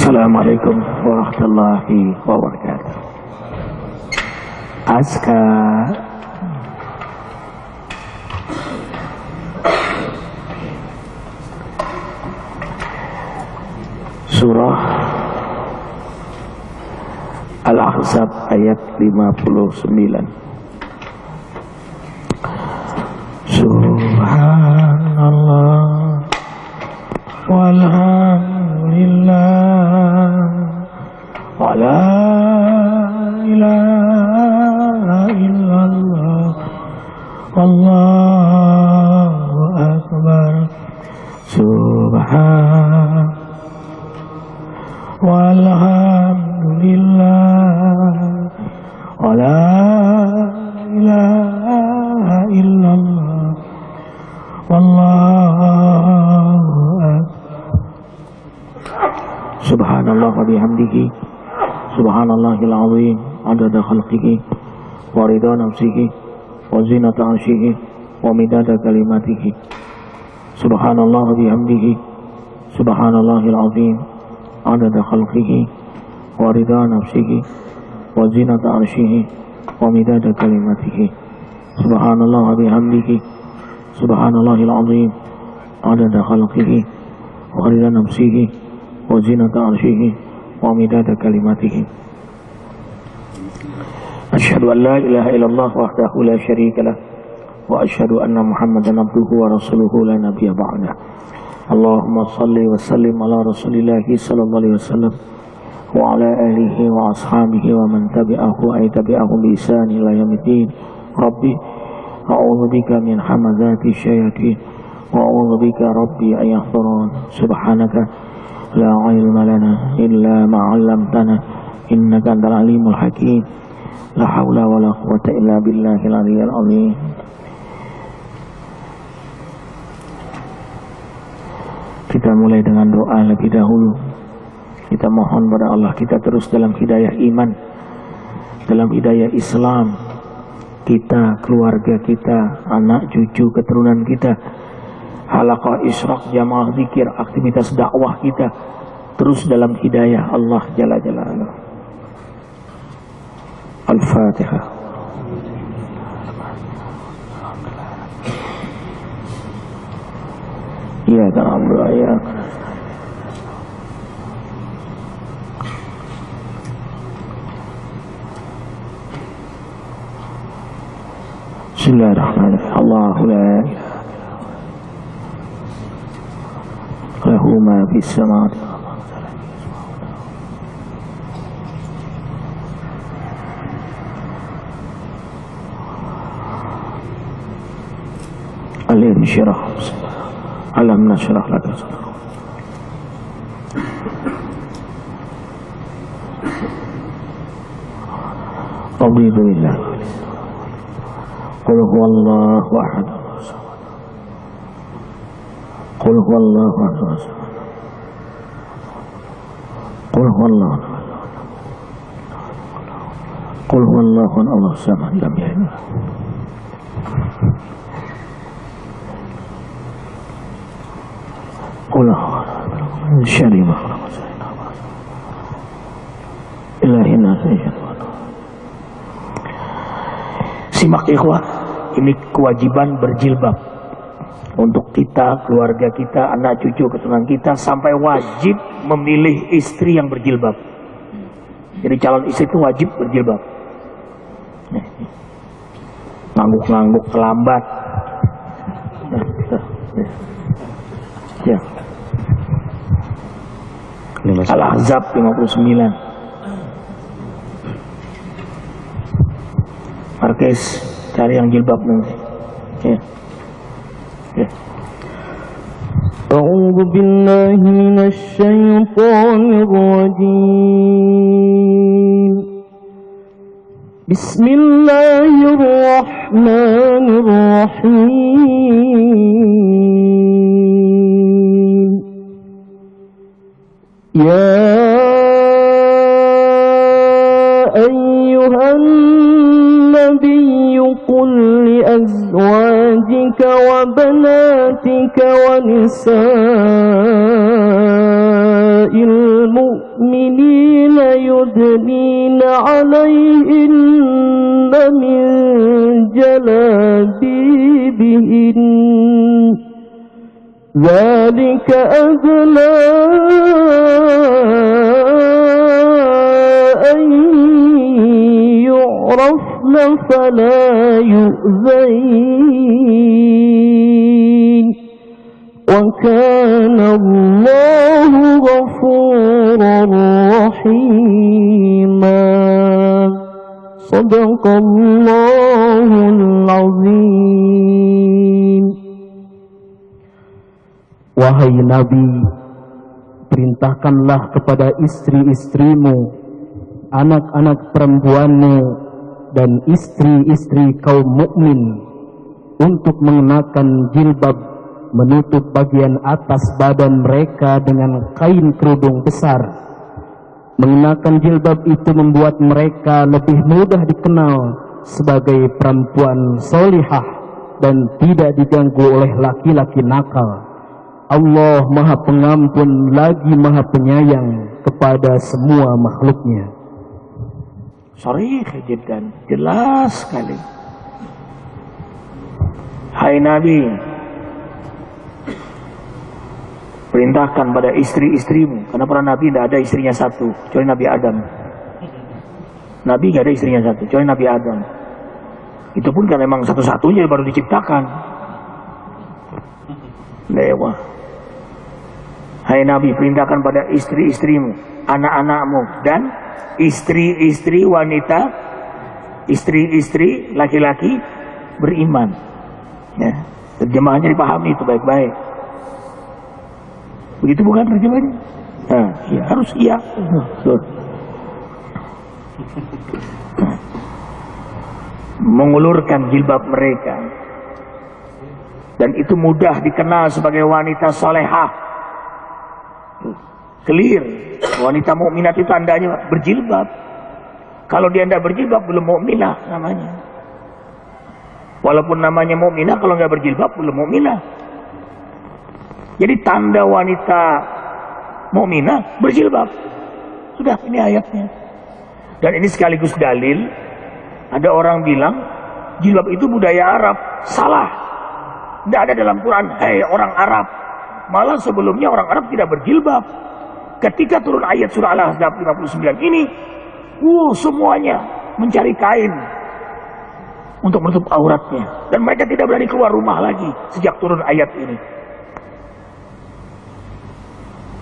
Assalamualaikum warahmatullahi wabarakatuh. Azkar surah Al-Ahzab ayat 59. Subhanallah walhamdulillah wa la ilaha illallah wallahu akbar. Subhan walhamdulillah wa la ilaha illallah wallahu akbar. Subhanallah wa bihamdihi subhanallahil azim adada khalqihi wa ridha nafsihi wa zinata arshihi wa midada kalimatihi. Subhanallah wa bihamdihi subhanallahil azim adada khalqihi wa ridha nafsihi wa zinata arshihi wa midada kalimatihi. Subhanallah wa bihamdihi subhanallahil azim adada khalqihi wa ridha nafsihi wa zinata arshihi wa midada kalimatihi. Asyhadu an la ilaha illallah wahdahu la syarika lah wa asyhadu anna Muhammadan abduhu wa rasuluhu la nabiyya ba'dah. Allahumma salli wa sallim ala rasulillahi sallallahu alaihi wasallam wa ala alihi wa ashabihi wa man tabi'ahu ay tabi'ahum bi ihsan ila yaumiddin. Rabbi a'udzu bika min hamazati syayatin wa a'udzu bika rabbi an yahdurun. Subhanaka la ilma lana illa ma 'allamtana innaka antal alimul hakim. La haula wala quwwata illa billahil aliyyil azim. Kita mulai dengan doa lebih dahulu. Kita mohon pada Allah kita terus dalam hidayah iman, dalam hidayah Islam. Kita, keluarga kita, anak cucu keturunan kita, halaqah isyraq, jamaah zikir, aktivitas dakwah kita terus dalam hidayah Allah Jalla Jalaluhu. Al-Fatihah. Ya ta'ala ya. Bismillahirrahmanirrahim. Allahu la ilaha lahu ma fis samawati alim syirah alam nasyrah laka sadrak. Raditu billah. Qul huwallahu ahad. Qul huwallahu ahad. Qul huwallahu ahad. Qul huwallahu ahad. Allahu samad lam yalid. Qul syari ma ilahina sayyid. Simak ikhwah, ini kewajiban berjilbab untuk kita, keluarga kita, anak cucu keturunan kita, sampai wajib memilih istri yang berjilbab. Jadi calon istri itu wajib berjilbab. Ngangguk-ngangguk terlambat. Ya. Al-Ahzab 59. Marquez cari yang jilbab nanti. Ya. Ya. أعوذ بالله من الشيطان الرجيم بسم الله الرحمن الرحيم يا أيها النبي قل لأزواجك وبناتك ونساء المؤمنين يدنين عليهن من جلابيبهن ذلك أدنى أن يعرفن فلا يؤذين وكان الله غفورا رحيما صدق الله العظيم. Wahai Nabi, perintahkanlah kepada istri-istrimu, anak-anak perempuanmu, dan istri-istri kaum mukmin untuk mengenakan jilbab menutup bagian atas badan mereka dengan kain kerudung besar. Mengenakan jilbab itu membuat mereka lebih mudah dikenal sebagai perempuan solihah dan tidak diganggu oleh laki-laki nakal. Allah Maha Pengampun lagi Maha Penyayang kepada semua makhluknya. Sharih jiddan, jelas sekali. Hai Nabi, perintahkan pada istri-istrimu, karena para Nabi tidak ada istrinya satu, kecuali Nabi Adam. Nabi tidak ada istrinya satu, kecuali Nabi Adam. Itu pun kan memang satu-satunya baru diciptakan. Lewat. Hai Nabi, perintahkan pada istri-istrimu, anak-anakmu, dan istri-istri wanita, istri-istri laki-laki beriman. Ya, terjemahannya dipahami itu baik-baik. Begitu bukan terjemahannya? Nah, ya, harus iya. Mengulurkan jilbab mereka, dan itu mudah dikenal sebagai wanita solehah. Clear, wanita mukminah itu tandanya berjilbab. Kalau dia tidak berjilbab belum mukminah namanya. Walaupun namanya mukminah, kalau nggak berjilbab belum mukminah. Jadi tanda wanita mukminah berjilbab. Sudah, ini ayatnya. Dan ini sekaligus dalil. Ada orang bilang jilbab itu budaya Arab. Salah. Tidak ada dalam Quran. Hei orang Arab. Malah sebelumnya orang Arab tidak berjilbab. Ketika turun ayat surah Al-Ahzab 59 ini, semuanya mencari kain untuk menutup auratnya, dan mereka tidak berani keluar rumah lagi sejak turun ayat ini.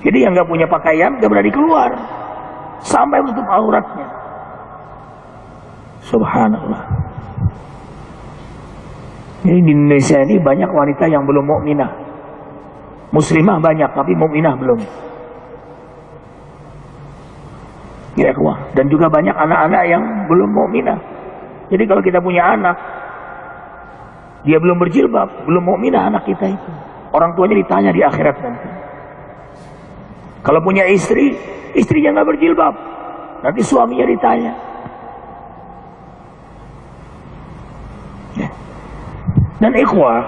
Jadi yang nggak punya pakaian nggak berani keluar sampai menutup auratnya. Subhanallah. Jadi di Indonesia ini banyak wanita yang belum mukminah. Muslimah banyak, tapi mukminah belum. Ya, dan juga banyak anak-anak yang belum mukminah. Jadi kalau kita punya anak, dia belum berjilbab, belum mukminah anak kita itu. Orang tuanya ditanya di akhirat nanti. Kalau punya istri, istrinya nggak berjilbab, nanti suaminya ditanya. Ya. Dan ikhwah,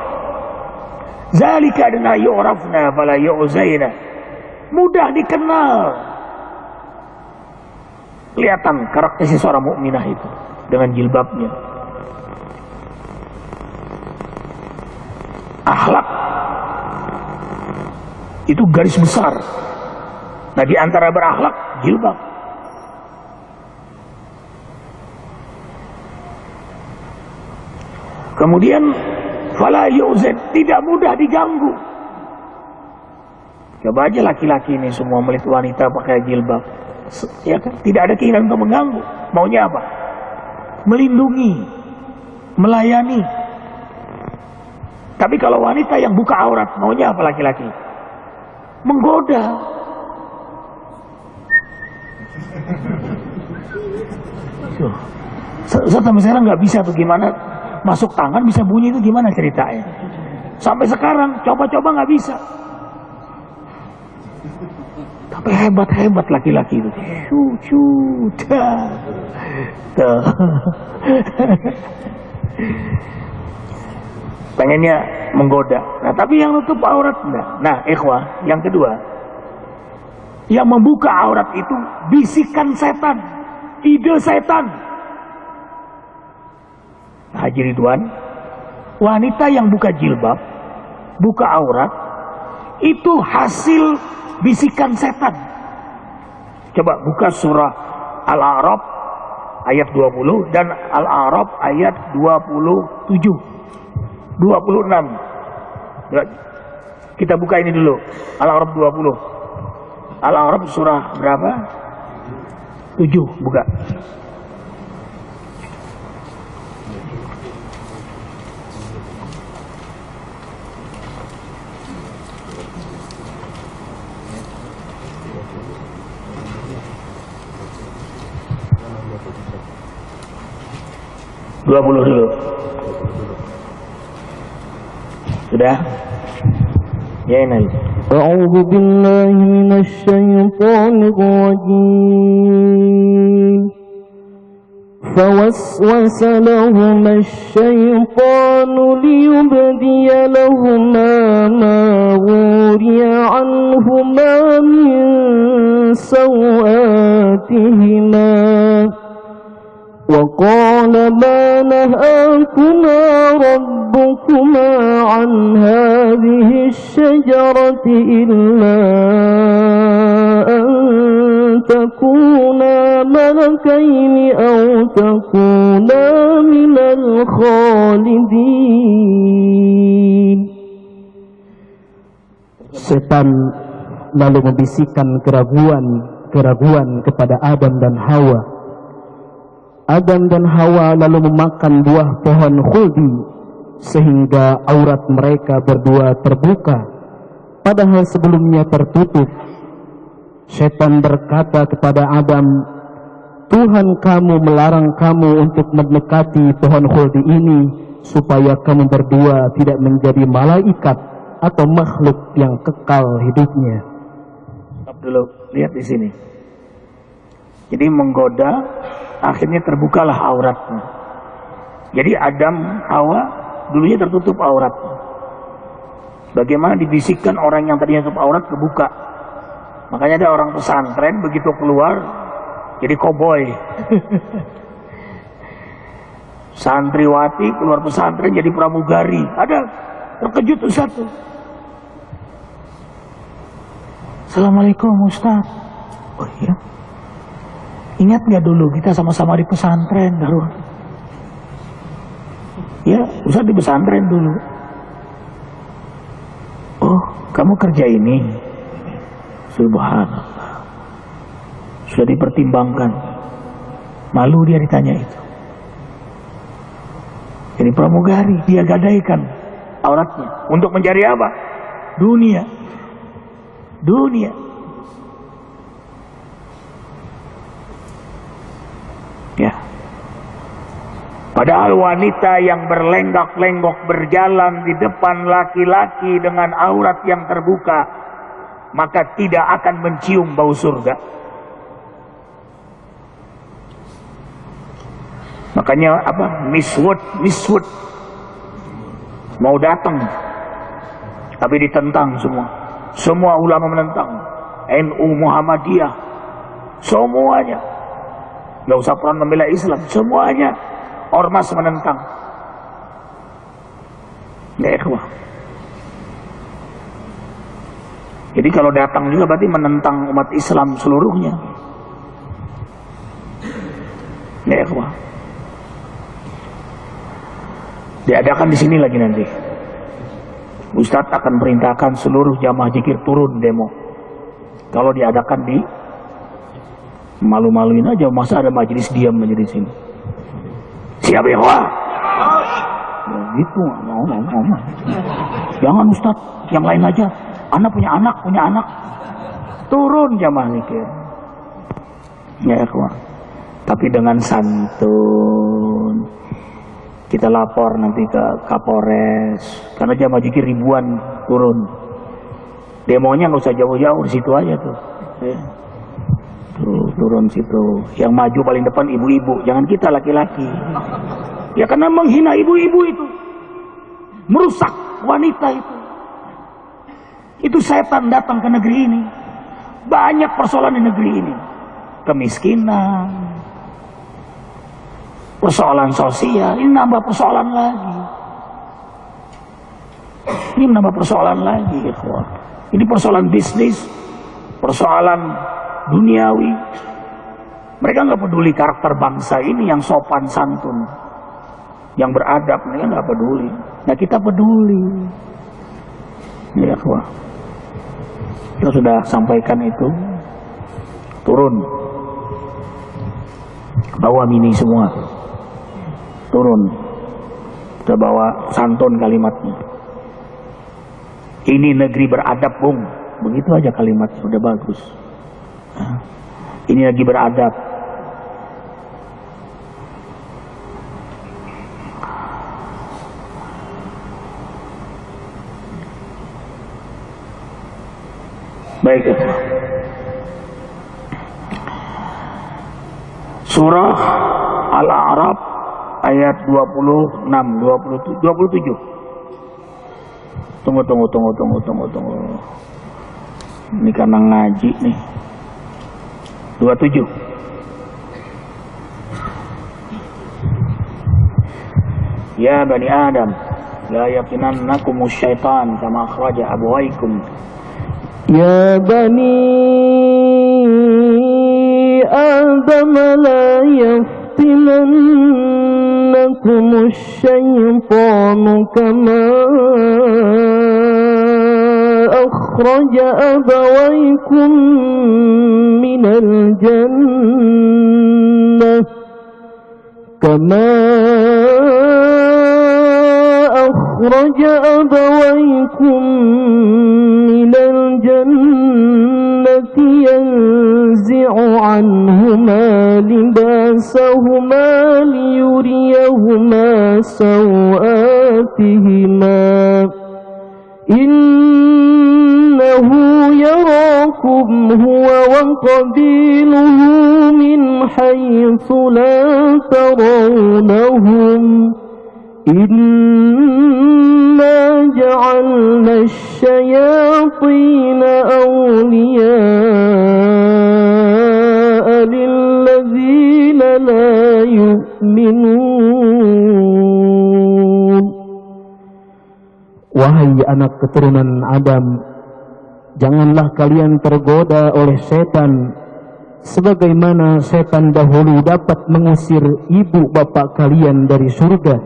zalika adna yu'rafna fala yu'zaina. Mudah dikenal. Kelihatan karakter seorang mukminah itu dengan jilbabnya. Akhlak itu garis besar. Nah, di antara berakhlak jilbab. Kemudian fala yu'zan, tidak mudah diganggu. Coba aja laki-laki ini semua melihat wanita pakai jilbab. Ya kan? Tidak ada keinginan untuk mengganggu. Maunya apa? Melindungi. melayani. Tapi kalau wanita yang buka aurat, maunya apa laki-laki? Menggoda. Sampai sekarang nggak bisa tuh gimana masuk tangan bisa bunyi itu gimana ceritanya? Sampai sekarang coba-coba nggak bisa. Tapi hebat-hebat laki-laki itu. Pengennya menggoda. Nah, tapi yang nutup aurat enggak. Nah, ikhwah, yang kedua, yang membuka aurat itu bisikan setan, ide setan. Haji Ridwan, wanita yang buka jilbab, buka aurat, itu hasil bisikan setan. Coba buka surah Al-A'raf ayat 20 dan Al-A'raf ayat 26. Kita buka ini dulu. Al-A'raf 20. Al-A'raf surah berapa? 7, buka. Dua puluh dulu. Sudah? Ya ini. A'udzu billahi minasy syaithanir rajim. فوسوس لهما الشيطان ليبدي لهما ما وري عنهما من سوآتهما وقال ما نهاكما ربكما عن هذه الشجرة إلا أن تكونا ملكين أو تكونا من الخالدين. Setan lalu membisikkan keraguan kepada Adam dan Hawa. Adam dan Hawa lalu memakan buah pohon khuldi sehingga aurat mereka berdua terbuka, padahal sebelumnya tertutup. Setan berkata kepada Adam, Tuhan kamu melarang kamu untuk mendekati pohon khuldi ini supaya kamu berdua tidak menjadi malaikat atau makhluk yang kekal hidupnya. Stop dulu, lihat di sini. Jadi menggoda, akhirnya terbukalah auratnya. Jadi Adam, Hawa dulunya tertutup auratnya. Bagaimana dibisikkan orang yang tadinya tutup aurat terbuka. Makanya ada orang pesantren begitu keluar jadi koboi. Santriwati keluar pesantren jadi pramugari. Ada terkejut tuh satu. Assalamualaikum Ustaz. Oh iya. Ingat nggak dulu kita sama-sama di pesantren, Darul? Ya, Ustaz di pesantren dulu. Oh, kamu kerja ini? Subhanallah. Sudah dipertimbangkan. Malu dia ditanya itu. Jadi pramugari, dia gadaikan auratnya. Untuk mencari apa? Dunia. Dunia. Ya. Padahal wanita yang berlenggak-lenggok berjalan di depan laki-laki dengan aurat yang terbuka, maka tidak akan mencium bau surga. Makanya apa? Miswud mau datang, tapi ditentang semua. Semua ulama menentang. NU, Muhammadiyah, semuanya. Gak usah peran membela Islam, semuanya ormas menentang. Ya ikhwah. Jadi kalau datang juga berarti menentang umat Islam seluruhnya. Ya ikhwah. Diadakan di sini lagi nanti. Ustadz akan perintahkan seluruh jamaah zikir turun demo. Kalau diadakan di malu-maluin aja, masa ada majelis diam aja di sini. Siap ikhwah? Ya, gitu ngomong. Jangan Ustaz, yang lain aja. Anak punya anak. Turun jamaah zikir. Ya ikhwah. Tapi dengan santun. Kita lapor nanti ke Kapolres. Karena jamaah zikir ribuan turun. Demonya nggak usah jauh-jauh, di situ aja tuh. Ya. Tuh, turun situ. Yang maju paling depan ibu-ibu, jangan kita laki-laki. Ya karena menghina ibu-ibu itu, merusak wanita itu. Itu setan datang ke negeri ini. Banyak persoalan di negeri ini. Kemiskinan, persoalan sosial, ini nambah persoalan lagi. Ini persoalan bisnis, persoalan duniawi. Mereka nggak peduli karakter bangsa ini yang sopan santun, yang beradab, mereka nggak peduli. Nah kita peduli. Ya ikhwah, kita sudah sampaikan itu. Turun, bawa mini semua, turun, kita bawa santun kalimatnya. Ini negeri beradab, Bung. Begitu aja kalimatnya, udah bagus. Nah, ini lagi beradab. Baik. Surah Al-A'raf ayat 26, 27. Tunggu. Ini karena ngaji nih. 27. Ya Bani Adam, la yaftinannakumus syaitan kama akhraja abawaikum. Ya Bani Adam, la yaftinannakumus syaitanu kama أخرج أبويكم من الجنة كما أخرج أبويكم من الجنة ينزع عنهما لباسهما ليريهما سوآتهما إنه يراكم هو وقبيله من حيث لا ترونهم إنا جعلنا الشياطين أولياء للذين لا يؤمنون. Wahai anak keturunan Adam, janganlah kalian tergoda oleh setan, sebagaimana setan dahulu dapat mengusir ibu bapak kalian dari surga.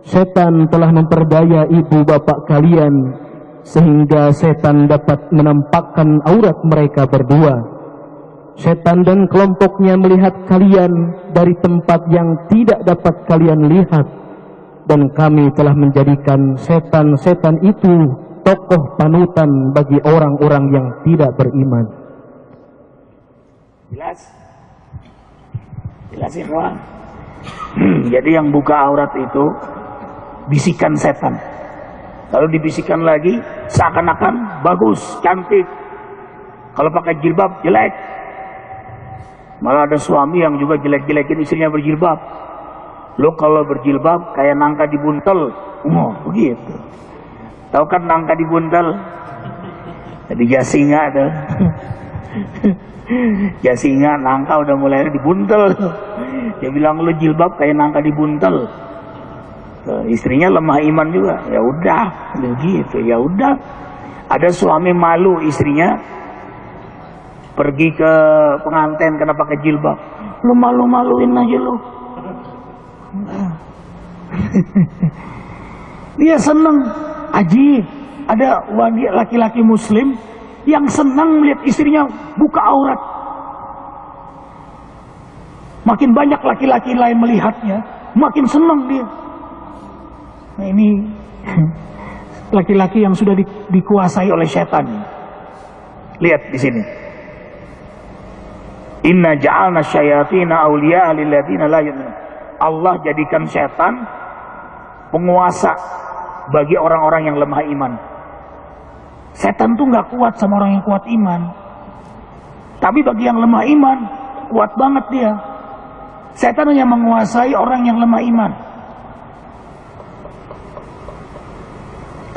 Setan telah memperdaya ibu bapak kalian, sehingga setan dapat menampakkan aurat mereka berdua. Setan dan kelompoknya melihat kalian dari tempat yang tidak dapat kalian lihat. Dan kami telah menjadikan setan-setan itu tokoh panutan bagi orang-orang yang tidak beriman. Jelas ikhwan. Jadi yang buka aurat itu bisikan setan. Kalau dibisikkan lagi seakan-akan bagus, cantik. Kalau pakai jilbab jelek. Malah ada suami yang juga jelek-jelekin istrinya berjilbab. Lo kalau berjilbab kayak nangka dibuntel. Oh, begitu. Tahu kan nangka dibuntel? Jadi jasinga tuh. Jasinga, nangka udah mulai dibuntel. Dia bilang lo jilbab kayak nangka dibuntel. Tuh, istrinya lemah iman juga. Ya udah, begitu. Ya udah. Ada suami malu istrinya pergi ke pengantin karena pakai jilbab. Lo malu-maluin aja lo. Dia senang. Ajib, ada wanita laki-laki muslim yang senang melihat istrinya buka aurat. Makin banyak laki-laki lain melihatnya, makin senang dia. Nah, ini laki-laki yang sudah dikuasai oleh setan. Lihat di sini. Inna ja'alna syayatina awliya lil ladzina la yu'minun. Allah jadikan setan penguasa bagi orang-orang yang lemah iman. Setan tuh nggak kuat sama orang yang kuat iman. Tapi bagi yang lemah iman, kuat banget dia. Setan hanya menguasai orang yang lemah iman.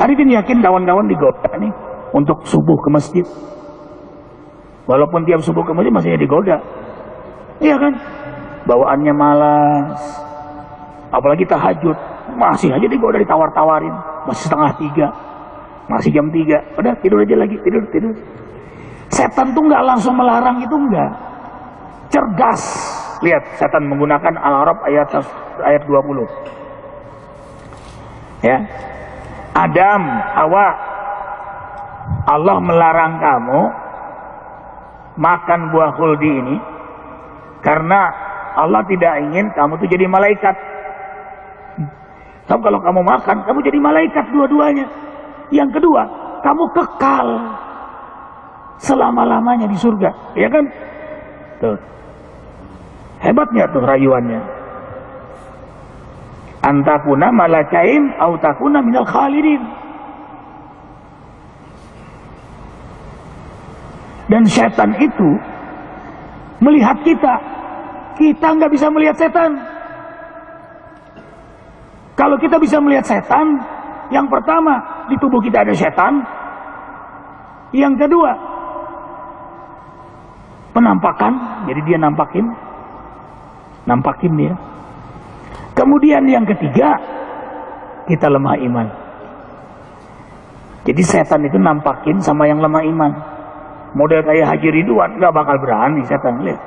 Arifin yakin kawan-kawan digoda nih untuk subuh ke masjid. Walaupun tiap subuh ke masjid masih digoda. Iya kan? Bawaannya malas. Apalagi tahajud. Masih aja digoda, ditawar-tawarin. Masih 2:30. Masih jam 3. Udah tidur aja lagi. Tidur. Setan tuh nggak langsung melarang, itu enggak. Cerdas. Lihat, setan menggunakan Al-Araf ayat 20. Ya. Adam, Hawa, Allah melarang kamu makan buah khuldi ini karena Allah tidak ingin kamu tuh jadi malaikat. Tapi kalau kamu makan, kamu jadi malaikat dua-duanya. Yang kedua, kamu kekal selama-lamanya di surga, ya kan? Tuh. Hebatnya tuh rayuannya. Antakuna malakain au takuna minal khalidin. Dan setan itu melihat kita nggak bisa melihat setan. Kalau kita bisa melihat setan, yang pertama di tubuh kita ada setan. Yang kedua, penampakan, jadi dia nampakin dia. Kemudian yang ketiga, kita lemah iman. Jadi setan itu nampakin sama yang lemah iman. Model kayak Haji Ridwan nggak bakal berani setan, lihat.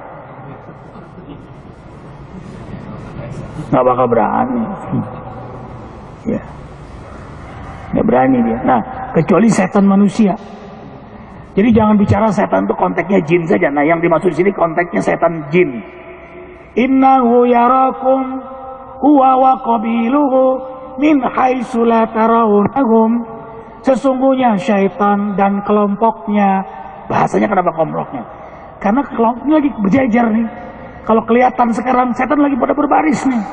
Nggak bakal berani. Ya. Nggak berani dia. Nah, kecuali setan manusia. Jadi jangan bicara setan itu konteksnya jin saja. Nah, yang dimaksud di sini konteksnya setan jin. Innahu yarakum huwa wa qabiluhu min haitsu la tarawnahum. Sesungguhnya syaitan dan kelompoknya, bahasanya kenapa kelompoknya? Karena kelompoknya lagi berjejer nih. Kalau kelihatan sekarang setan lagi pada berbaris nih.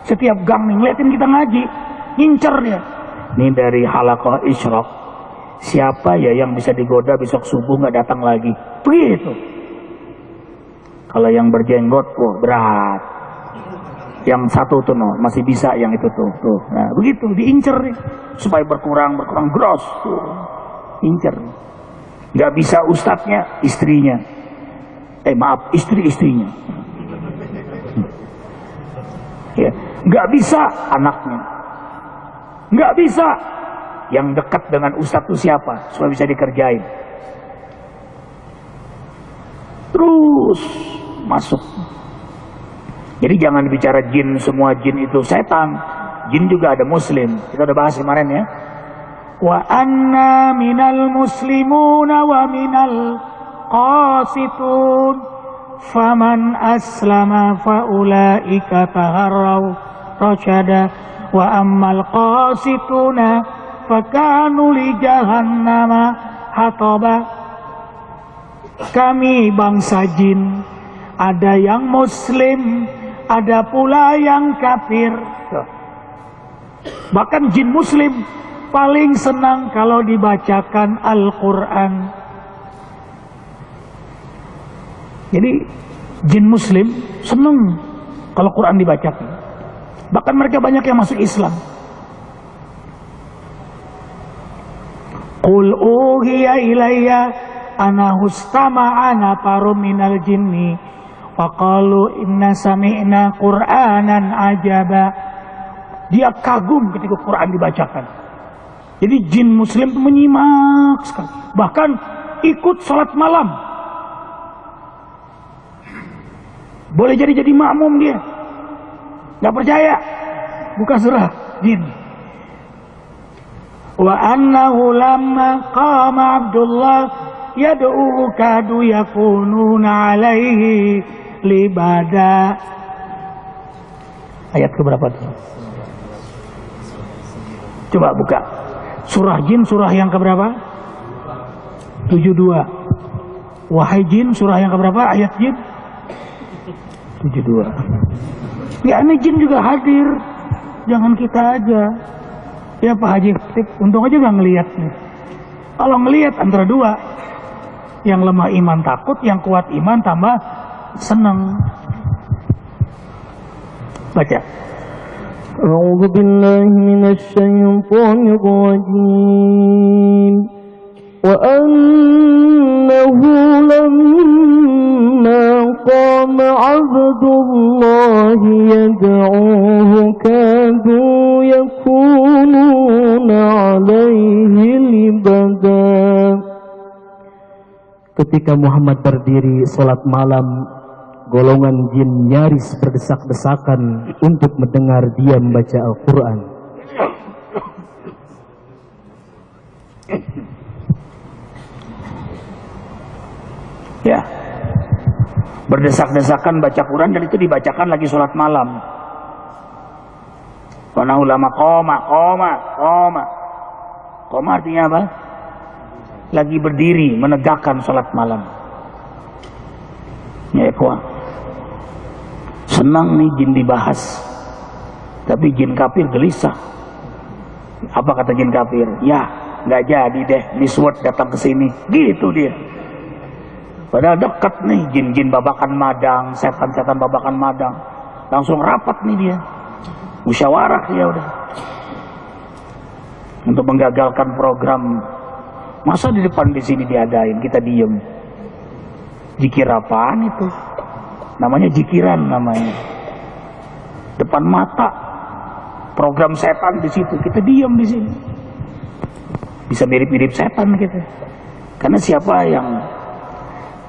Setiap gang nih ngeliatin kita ngaji, ngincer dia. Ini dari halaqah Isyraq. Siapa ya yang bisa digoda besok subuh nggak datang lagi? Begitu. Kalau yang berjenggot, berat. Yang satu tuh masih bisa, yang itu tuh. Nah, begitu diincer nih supaya berkurang gross tuh. Incer. Nggak bisa ustadznya, istrinya. Maaf, istri-istrinya. Ya, nggak bisa anaknya. Nggak bisa. Yang dekat dengan ustadz itu siapa? Supaya bisa dikerjain. Terus masuk. Jadi jangan bicara jin, semua jin itu setan. Jin juga ada muslim. Kita udah bahas kemarin ya. Wa anna minal muslimuna wa minal qasitun faman aslama faulaika taharraw rasyada wa ammal qasituna fakanu li jahannama hataba. Kami bangsa jin, ada yang muslim, ada pula yang kafir. Bahkan jin muslim paling senang kalau dibacakan Al-Quran. Jadi jin muslim senang kalau Quran dibacakan. Bahkan mereka banyak yang masuk Islam. Qul uhiya ilayya ana hustama'ana nafarum minal jinni faqalu inna sami'na qur'anan ajaba. Dia kagum ketika Quran dibacakan. Jadi jin muslim itu menyimak sekali. Bahkan ikut sholat malam. Boleh jadi makmum dia. Gak percaya. Buka surah jin. Wa annahu lamma qama Abdullah yad'u kadu yakununa alaihi libada. Ayat keberapa itu? Coba buka surah jin, surah yang keberapa? 72. Wahai jin, surah yang keberapa? Ayat jin 72. Ya ini jin juga hadir, jangan kita aja. Ya Pak Haji, untung aja nggak ngelihat nih. Kalau ngelihat antara dua, yang lemah iman takut, yang kuat iman tambah senang. Baca. أعوذ بالله من الشيطان الرجيم وأنه لما قام عبد الله يدعوه كادوا يكونون عليه لبدا. Ketika Muhammad berdiri sholat malam, golongan jin nyaris berdesak-desakan untuk mendengar dia membaca Al-Quran. Ya, berdesak-desakan baca Quran, dan itu dibacakan lagi sholat malam. Karena ulama koma artinya apa? Lagi berdiri menegakkan sholat malam. Ya ikhwan, senang nih jin dibahas, tapi jin kafir gelisah. Apa kata jin kafir? Ya nggak jadi deh, Miswat datang ke sini, gitu dia. Padahal dekat nih, jin-jin babakan madang, setan-setan babakan madang, langsung rapat nih dia, musyawarah ya udah, untuk menggagalkan program. Masa di depan di sini diadain, kita diem. Jikir apaan itu? Namanya jikiran namanya. Depan mata program setan di situ, kita diem di sini. Bisa mirip-mirip setan kita. Karena siapa yang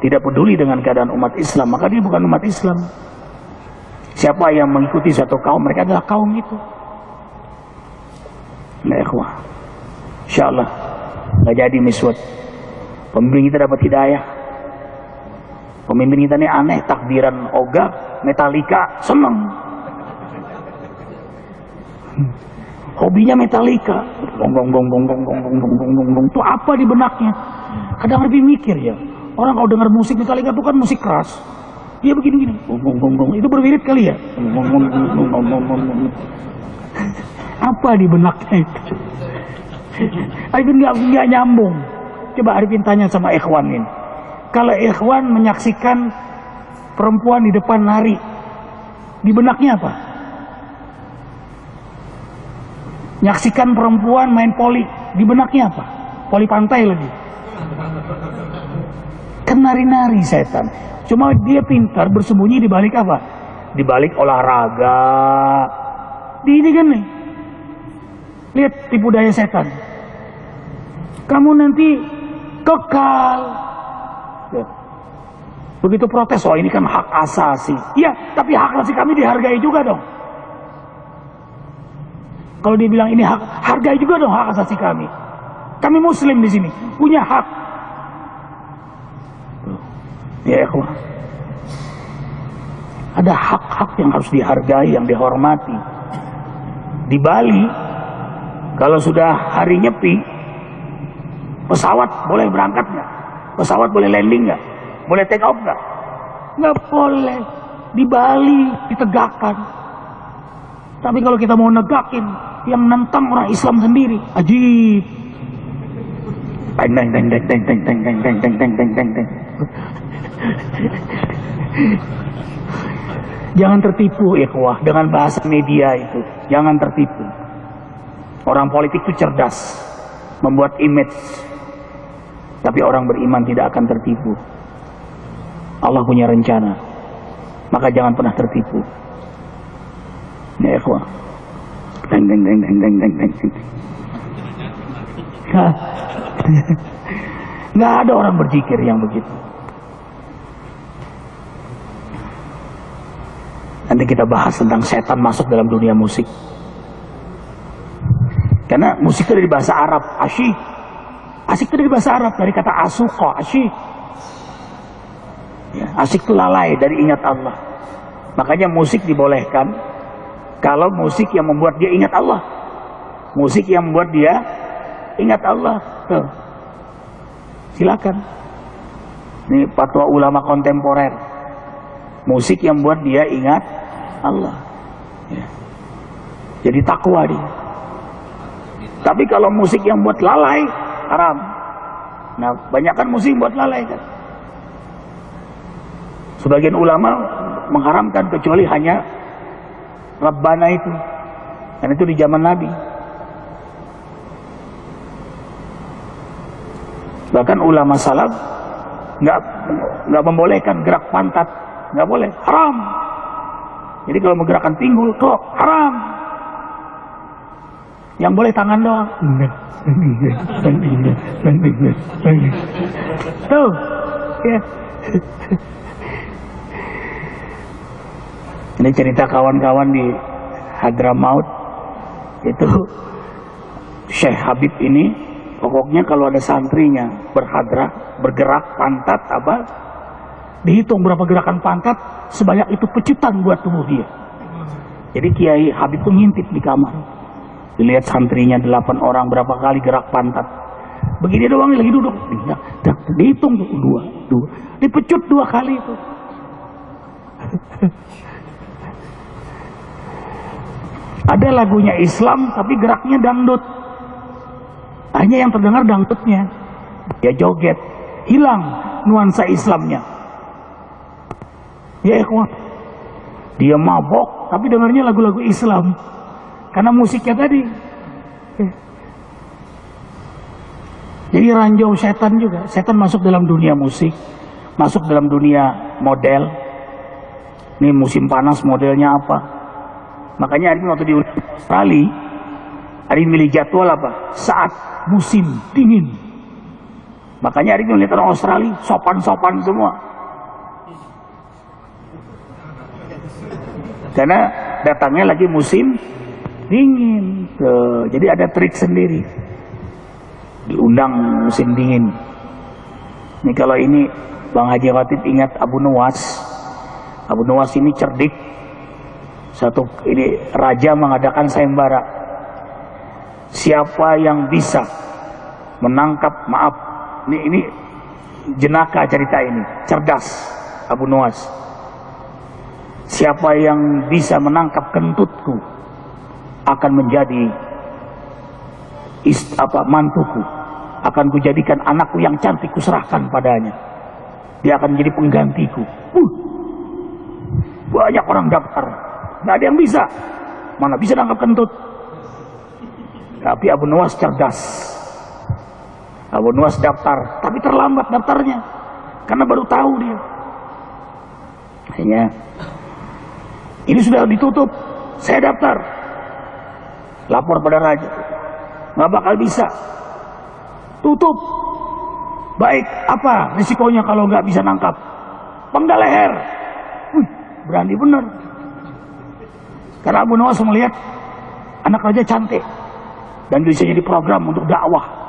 tidak peduli dengan keadaan umat Islam, maka dia bukan umat Islam. Siapa yang mengikuti satu kaum, mereka adalah kaum itu. Nah ikhwah, insyaallah nggak jadi Miswat. Pemimpin kita dapat hidayah. Pemimpin kita ini aneh, takbiran ogah, Metallica, seneng. Hobinya Metallica. Gong. Itu apa di benaknya? Kadang lebih mikir ya. Orang kalau dengar musik Metallica itu kan musik keras. Dia begini-gini. Gong. Itu berwirid kali ya? Apa di benaknya itu? Arifin nggak nyambung. Coba Arifin tanya sama ikhwan ini. Kalau ikhwan menyaksikan perempuan di depan nari, di benaknya apa? Nyaksikan perempuan main poli, di benaknya apa? Poli pantai lagi. Kan nari-nari setan. Cuma dia pintar bersembunyi di balik apa? Di balik olahraga. Di ini kan nih. Lihat tipu daya setan. Kamu nanti kekal. Ya. Begitu protes, oh ini kan hak asasi. Iya, tapi hak asasi kami dihargai juga dong. Kalau dia bilang ini hak, hargai juga dong hak asasi kami. Kami muslim di sini, punya hak. Ya ikhwah. Ada hak-hak yang harus dihargai, yang dihormati. Di Bali, kalau sudah hari nyepi, pesawat boleh berangkat nggak? Pesawat boleh landing nggak? Boleh take off nggak? Nggak boleh. Di Bali ditegakkan. Tapi kalau kita mau negakin, yang nentang orang Islam sendiri, ajib. Jangan tertipu ikhwah dengan bahasa media itu. Jangan tertipu. Orang politik itu cerdas, membuat image. Tapi orang beriman tidak akan tertipu. Allah punya rencana. Maka jangan pernah tertipu. Ya ikhwah. Nggak ada orang berzikir yang begitu. Nanti kita bahas tentang setan masuk dalam dunia musik. Karena musik itu dari bahasa Arab, asyik. Asyik itu dari bahasa Arab, dari kata asuqa, asyik. Ya, asyik itu lalai dari ingat Allah. Makanya musik dibolehkan kalau musik yang membuat dia ingat Allah. Musik yang membuat dia ingat Allah. Tuh. Silakan. Ini fatwa ulama kontemporer. Musik yang membuat dia ingat Allah. Ya. Jadi takwa dia. Tapi kalau musik yang buat lalai, haram. Nah, banyak kan musik buat lalai kan. Sebagian ulama mengharamkan kecuali hanya Rabbana itu. Dan itu di zaman Nabi. Bahkan ulama salaf nggak membolehkan gerak pantat, nggak boleh, haram. Jadi kalau menggerakkan pinggul, kok haram. Yang boleh tangan doang. Tuh, ya. Ini cerita kawan-kawan di Hadramaut itu Syekh Habib ini, pokoknya kalau ada santrinya bergerak pantat apa, dihitung berapa gerakan pantat, sebanyak itu pecutan buat tubuh dia. Jadi Kiai Habib itu ngintip di kamar, dilihat santrinya 8 orang berapa kali gerak pantat, begini doang lagi duduk, dihitung tuh 2, dipecut 2 kali itu. Ada lagunya Islam tapi geraknya dangdut, hanya yang terdengar dangdutnya, dia joget, hilang nuansa Islamnya. Ya ikhwan, dia mabok tapi dengarnya lagu-lagu Islam karena musiknya tadi. Jadi ranjau setan juga. Setan masuk dalam dunia musik, masuk dalam dunia model. Ini musim panas modelnya apa? Makanya hari ini waktu di Australia, hari ini milih jadwal apa? Saat musim dingin. Makanya hari ini lihat orang Australia sopan-sopan semua. Karena datangnya lagi musim dingin. Tuh, jadi ada trik sendiri. Diundang musim dingin. Ini kalau ini Bang Haji Khatib ingat Abu Nuwas. Abu Nuwas ini cerdik. Satu ini raja mengadakan sayembara. Siapa yang bisa menangkap, maaf, ini jenaka cerita ini, cerdas Abu Nuwas. Siapa yang bisa menangkap kentutku akan menjadi mantuku, akan kujadikan anakku yang cantik kuserahkan padanya. Dia akan menjadi penggantiku. Banyak orang daftar, nggak ada yang bisa. Mana bisa nangkap kentut? Tapi Abu Nuwas cerdas. Abu Nuwas daftar, tapi terlambat daftarnya karena baru tahu dia. Akhirnya ini sudah ditutup, saya daftar, lapor pada raja, nggak bakal bisa, tutup. Baik, apa risikonya kalau nggak bisa nangkap? Penggal leher. Berani bener. Karena Abu Nuwas melihat anak raja cantik dan bisa jadi program untuk dakwah.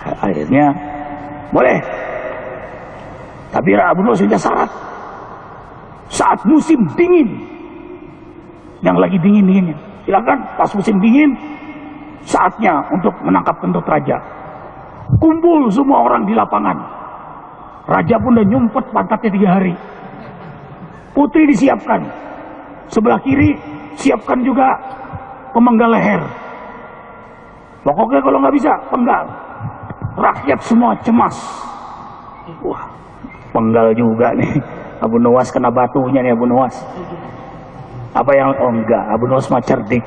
Akhirnya boleh. Tapi Abu Nuwas sudah syarat. Saat musim dingin, yang lagi dingin-dinginnya, silakan. Pas musim dingin, saatnya untuk menangkap kentut raja. Kumpul semua orang di lapangan. Raja pun udah nyumpet pantatnya 3 hari. Putri disiapkan. Sebelah kiri siapkan juga pemenggal leher. Pokoknya kalau nggak bisa, penggal. Rakyat semua cemas. Wah, penggal juga nih. Abu Nuwas kena batunya nih Abu Nuwas. Apa yang, oh enggak, Abu Nuwas mah cerdik.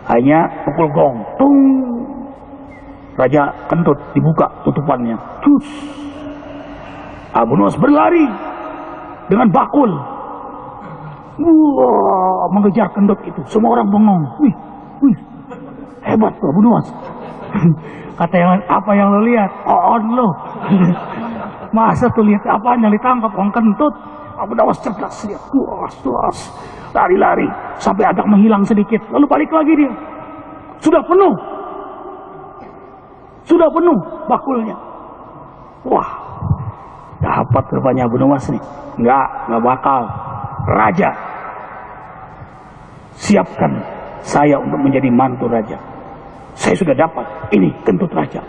Hanya pukul gong, tung. Raja kentut dibuka tutupannya. Cus. Abu Nuwas berlari dengan bakul. Wah, mengejar kentut itu. Semua orang bengong. Wih, hebat tuh Abu Nuwas. Kata yang, apa yang lo lihat? On lo. Masa tuh lihat apanya ditangkap orang kentut. Abu Nuwas cerdas dia. Tuas. Lari-lari sampai agak menghilang sedikit. Lalu balik lagi dia. Sudah penuh bakulnya. Wah, dapat rupanya Abu Nuwas nih. Enggak bakal. Raja, siapkan saya untuk menjadi mantu raja. Saya sudah dapat, ini kentut raja.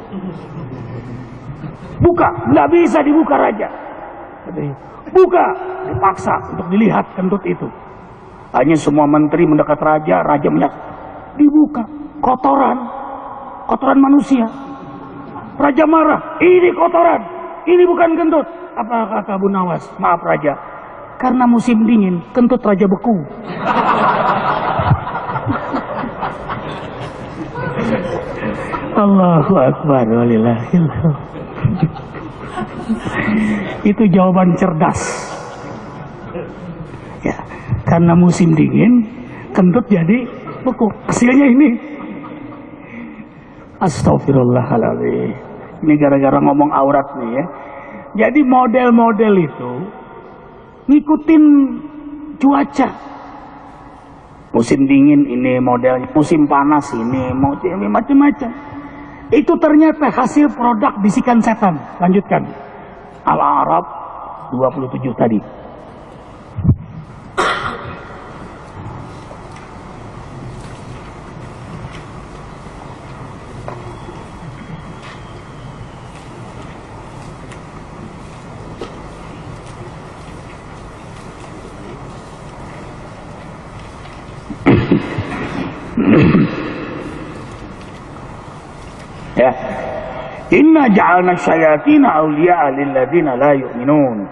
Buka, nggak bisa dibuka raja. Buka, dipaksa untuk dilihat kentut itu. Hanya semua menteri mendekat raja, raja menyaksikan. Dibuka, kotoran manusia. Raja marah, ini kotoran, ini bukan kentut. Apa kata Abu Nawas? Maaf raja, karena musim dingin, kentut raja beku. Allahu Akbar, walillahilhamd. Itu jawaban cerdas. Ya, karena musim dingin, kentut jadi beku. Hasilnya ini. Astagfirullahaladzim. Ini gara-gara ngomong aurat nih ya. Jadi model-model itu ngikutin cuaca. Musim dingin ini modelnya, musim panas ini, macam-macam. Itu ternyata hasil produk bisikan setan. Lanjutkan. Al-A'raf 27 tadi. Ya. Inna ja'alna syayatina awliya'a lilladzina la yu'minun.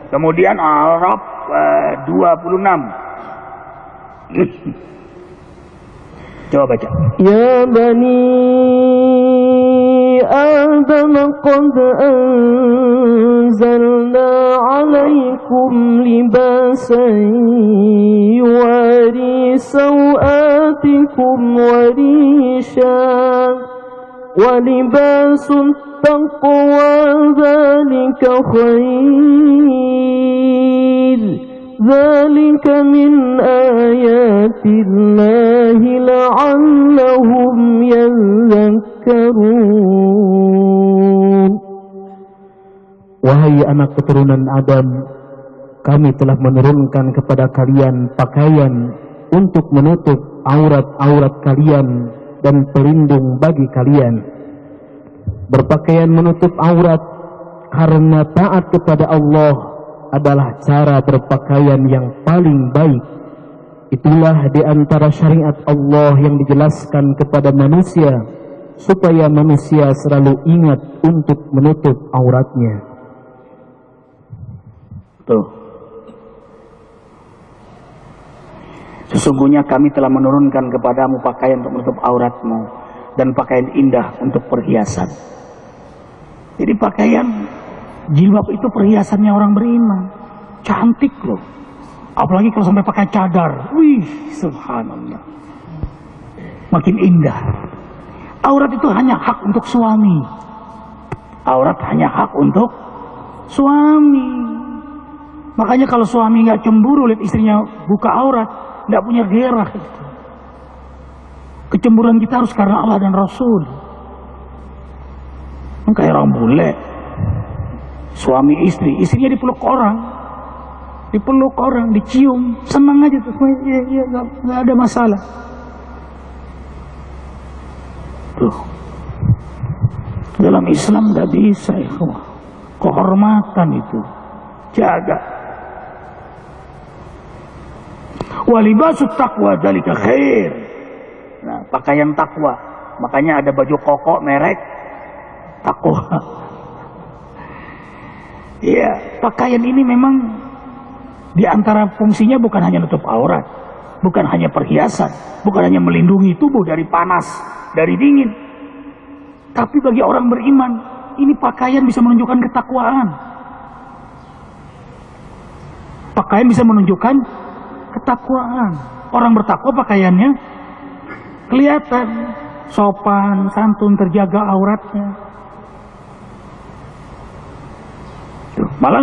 Kemudian Al-Araf 26. Coba baca. Ya bani Adam qad anzalna 'alaikum libasan yuwari sawatikum wa rishan وَلِبَاسُ التَّقْوَى ذَلِكَ خَيْرٌ ذَلِكَ مِنْ آيَاتِ اللَّهِ لَعَلَّهُمْ يَذَّكَّرُونَ. Wahai anak keturunan Adam, kami telah menurunkan kepada kalian pakaian untuk menutup aurat-aurat kalian dan pelindung bagi kalian. Berpakaian menutup aurat karena taat kepada Allah adalah cara berpakaian yang paling baik. Itulah di antara syariat Allah yang dijelaskan kepada manusia supaya manusia selalu ingat untuk menutup auratnya. Tuh. Sesungguhnya kami telah menurunkan kepadamu pakaian untuk menutup auratmu dan pakaian indah untuk perhiasan. Jadi pakaian jilbab itu perhiasannya orang beriman. Cantik loh. Apalagi kalau sampai pakai cadar. Wih, subhanallah. Makin indah. Aurat itu hanya hak untuk suami. Aurat hanya hak untuk suami. Makanya kalau suami nggak cemburu lihat istrinya buka aurat, nggak punya gairah. Kecemburuan kita harus karena Allah dan Rasul. Kayak orang bule, suami istri, istrinya dipeluk orang, dicium, senang aja tuh, ya, nggak ada masalah. Tuh, dalam Islam nggak bisa ya, kehormatan itu jaga. Walibasut taqwa dzalika khair. Nah, pakaian takwa. Makanya ada baju koko merek takwa. Iya, pakaian ini memang di antara fungsinya bukan hanya nutup aurat, bukan hanya perhiasan, bukan hanya melindungi tubuh dari panas, dari dingin. Tapi bagi orang beriman, ini pakaian bisa menunjukkan ketakwaan. Pakaian bisa menunjukkan ketakwaan. Orang bertakwa pakaiannya kelihatan sopan, santun, terjaga auratnya. Tuh, malah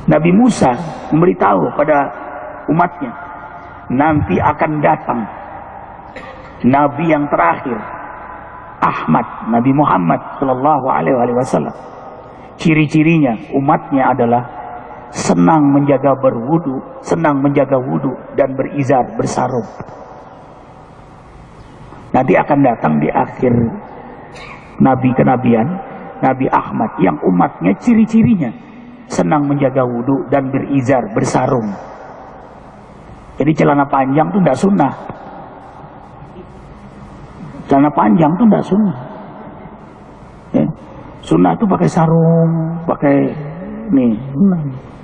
Nabi Musa memberitahu pada umatnya, nanti akan datang Nabi yang terakhir, Ahmad, Nabi Muhammad Sallallahu Alaihi Wasallam. Ciri-cirinya umatnya adalah senang menjaga berwudu, senang menjaga wudu dan berizar, bersarung. Nanti akan datang di akhir Nabi kenabian, Nabi Ahmad yang umatnya ciri-cirinya senang menjaga wudu dan berizar, bersarung. Jadi celana panjang itu tidak sunnah. Celana panjang itu tidak sunnah. Ya. Sunnah itu pakai sarung, pakai nih,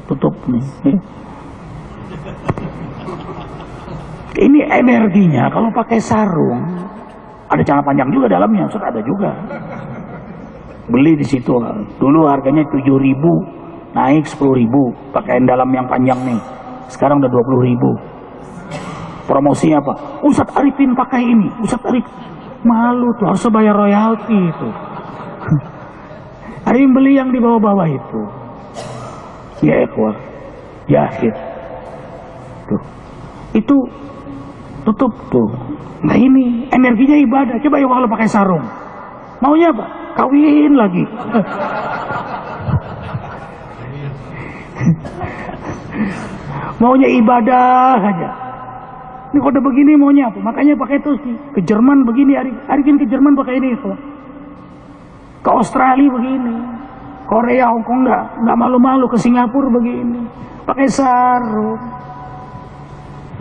tutup nih. Ya. Ini energinya kalau pakai sarung, ada celana panjang juga dalamnya, Ustaz, ada juga. Beli di situ. Dulu harganya 7.000, naik 10.000 pakaian dalam yang panjang nih. Sekarang udah 20.000. Promosinya apa? Ustadz Arifin pakai ini, Ustadz Arif malu tuh, harus bayar royalti itu. Arifin beli yang di bawah-bawah itu. Ya ikhwah, jahit. Tuh. Itu tutup tuh. Nah ini energinya ibadah. Coba ya kalau pakai sarung. Maunya apa? Kawin lagi. Maunya ibadah aja. Ini kode begini maunya apa? Makanya pakai itu sih. Ke Jerman begini, Arifin ke Jerman pakai ini. Ke Australia begini. Korea, Hongkong nggak malu-malu. Ke Singapura begini. Pakai sarung.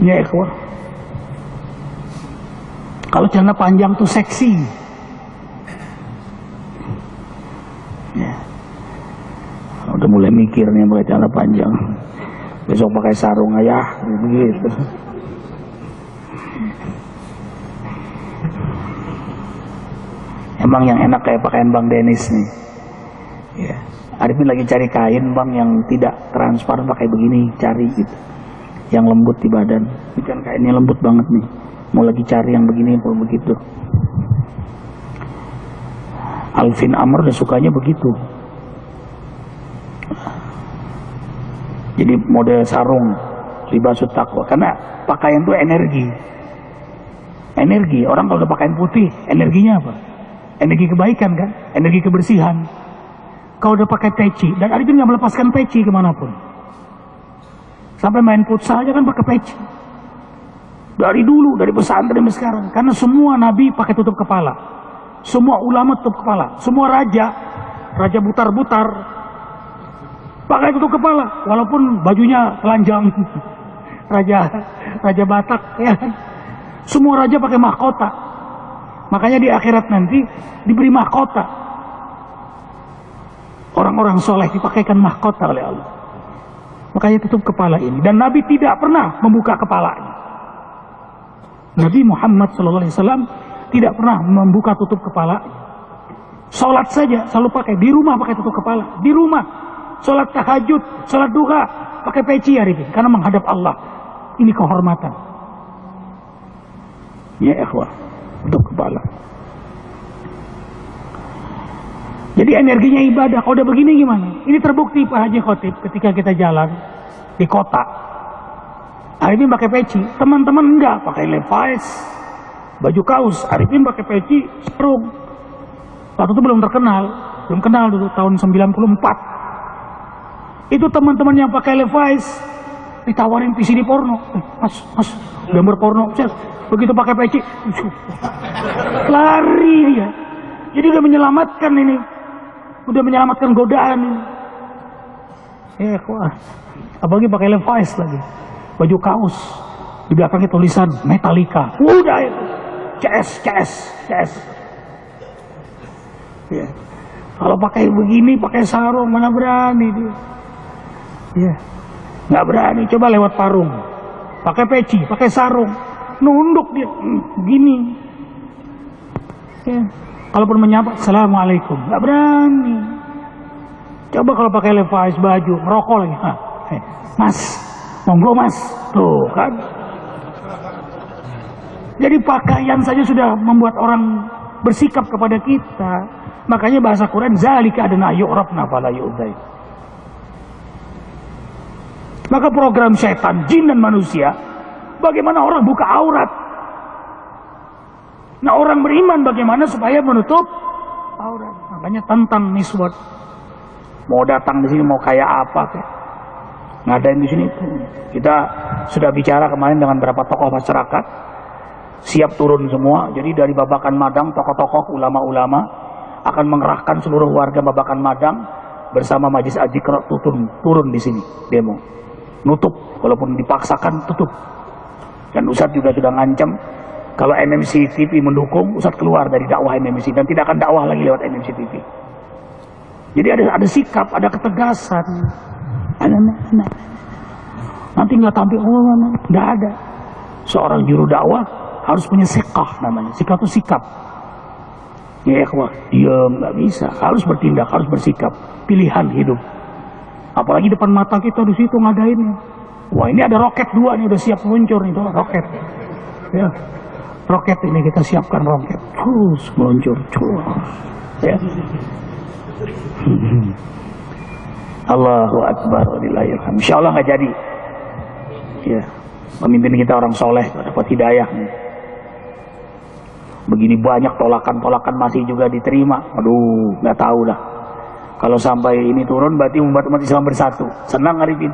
Ya ikhwah. Kalau celana panjang tuh seksi. Ya. Udah mulai mikir nih pakai celana panjang. Besok pakai sarung aja, begitu. Emang yang enak kayak pakaian Bang Dennis nih. Ya. Arifin lagi cari kain Bang yang tidak transparan, pakai begini, cari gitu. Yang lembut di badan. Ini kan kainnya lembut banget nih. Mau lagi cari yang begini, kalau begitu. Alvin Amr udah sukanya begitu. Jadi model sarung, libasut taqwa. Karena pakaian itu energi. Energi. Orang kalau udah pakaian putih, energinya apa? Energi kebaikan kan? Energi kebersihan. Kalau udah pakai peci, dan Arifin nggak melepaskan peci kemanapun. Sampai main futsal aja kan pakai peci. Dari dulu, dari pesantren sampai sekarang. Karena semua nabi pakai tutup kepala. Semua ulama tutup kepala. Semua raja butar-butar, pakai tutup kepala. Walaupun bajunya telanjang. Raja Batak ya. Semua raja pakai mahkota. Makanya di akhirat nanti diberi mahkota. Orang-orang soleh dipakaikan mahkota oleh Allah. Makanya tutup kepala ini. Dan Nabi tidak pernah membuka kepalanya. Nabi Muhammad SAW tidak pernah membuka tutup kepala. Sholat saja selalu pakai. Di rumah pakai tutup kepala. Di rumah. Sholat tahajud, sholat duha, pakai peci hari ini. Karena menghadap Allah. Ini kehormatan. Ya ikhwah. Tutup kepala. Jadi energinya ibadah. Kalau udah begini gimana? Ini terbukti Pak Haji Khotib ketika kita jalan di kota. Arifin pakai peci, teman-teman enggak pakai Levi's, baju kaos. Arifin pakai peci, sarung. Waktu itu belum kenal dulu tahun 94. Itu teman-teman yang pakai Levi's ditawarin VCD porno. Mas, gambar porno. Begitu pakai peci, lari ya. Jadi udah menyelamatkan ini. Udah menyelamatkan godaan ini. Wah. Apalagi pakai Levi's lagi. Baju kaos. Di belakangnya tulisan Metallica. Udah itu. CS. Ya. Kalau pakai begini, pakai sarung, mana berani dia. Ya. Nggak berani. Coba lewat Parung. Pakai peci, pakai sarung. Nunduk dia. Gini. Ya. Kalaupun menyapa, Assalamualaikum. Nggak berani. Coba kalau pakai Levi's baju, merokok lagi. Mas, monggo mas. Tuh kan. Jadi pakaian saja sudah membuat orang bersikap kepada kita. Makanya bahasa Quran, zalika adna yu'rafna fala yu'dzai. Maka program setan, jin dan manusia, bagaimana orang buka aurat. Nah orang beriman bagaimana supaya menutup aurat. Makanya tentang niswat. Mau datang di sini mau kayak apa kayak. ngadain di sini. Kita sudah bicara kemarin dengan beberapa tokoh masyarakat, siap turun semua. Jadi dari Babakan Madang, tokoh-tokoh ulama-ulama akan mengerahkan seluruh warga Babakan Madang bersama Majlis Al-Iqra turun di sini demo. Nutup, walaupun dipaksakan tutup. Dan Ustadz juga sudah ngancam kalau MMC TV mendukung, Ustadz keluar dari dakwah MMC dan tidak akan dakwah lagi lewat MMC TV. Jadi ada sikap, ada ketegasan. Nanti nggak tampil, nggak ada. Seorang juru dakwah harus punya sikah namanya. Sikah itu sikap. Ya ikhwah, diam nggak bisa. Harus bertindak, harus bersikap. Pilihan hidup. Apalagi depan mata kita di situ ngadainnya. Wah, ini ada roket 2 nih, udah siap meluncur nih, tuh roket. Ya, roket ini kita siapkan roket. Terus meluncur. Ya. Allahu Akbar. Insya Allah nggak jadi. Ya, pemimpin kita orang soleh, dapat hidayah. Begini banyak tolakan masih juga diterima. Aduh, nggak tahu dah. Kalau sampai ini turun, berarti umat Islam bersatu. Senang Arifin.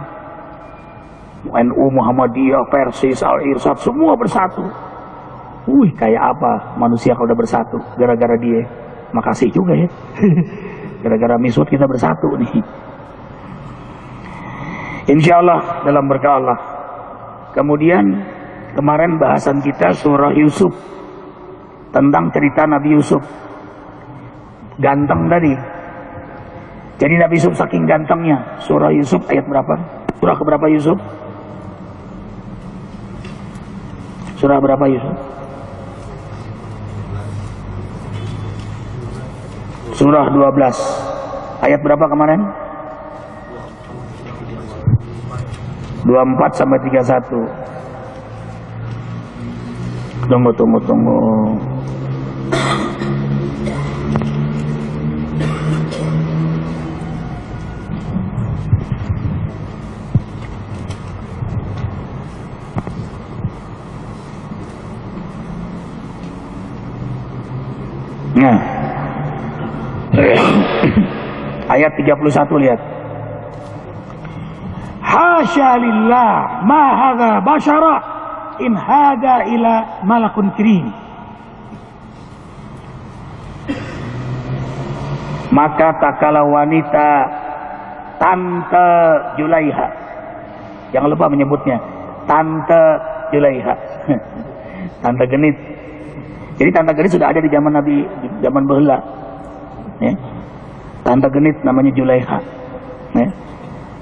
NU, Muhammadiyah, Persis, Al-Irsyad, semua bersatu. Kayak apa manusia kalau udah bersatu? Gara-gara dia. Makasih juga ya. Gara-gara Misut kita bersatu nih. Insya Allah dalam berkah Allah. Kemudian kemarin bahasan kita surah Yusuf, tentang cerita Nabi Yusuf. Ganteng tadi. Jadi Nabi Yusuf saking gantengnya. Surah Yusuf ayat berapa? Surah keberapa Yusuf? Surah berapa Yusuf? Surah 12. Ayat berapa kemarin? 24 sampai 31. Tunggu. Nah, ayat 31 lihat. Hasya lillah ma hadza bashara in hada ila malakun kirim. Maka takala wanita Tante Julaiha, jangan lupa menyebutnya Tante Julaiha. Tante Genit. Jadi Tante Genit sudah ada di zaman Nabi, zaman baheula. Ya. Tante Genit namanya Julaiha. Ya.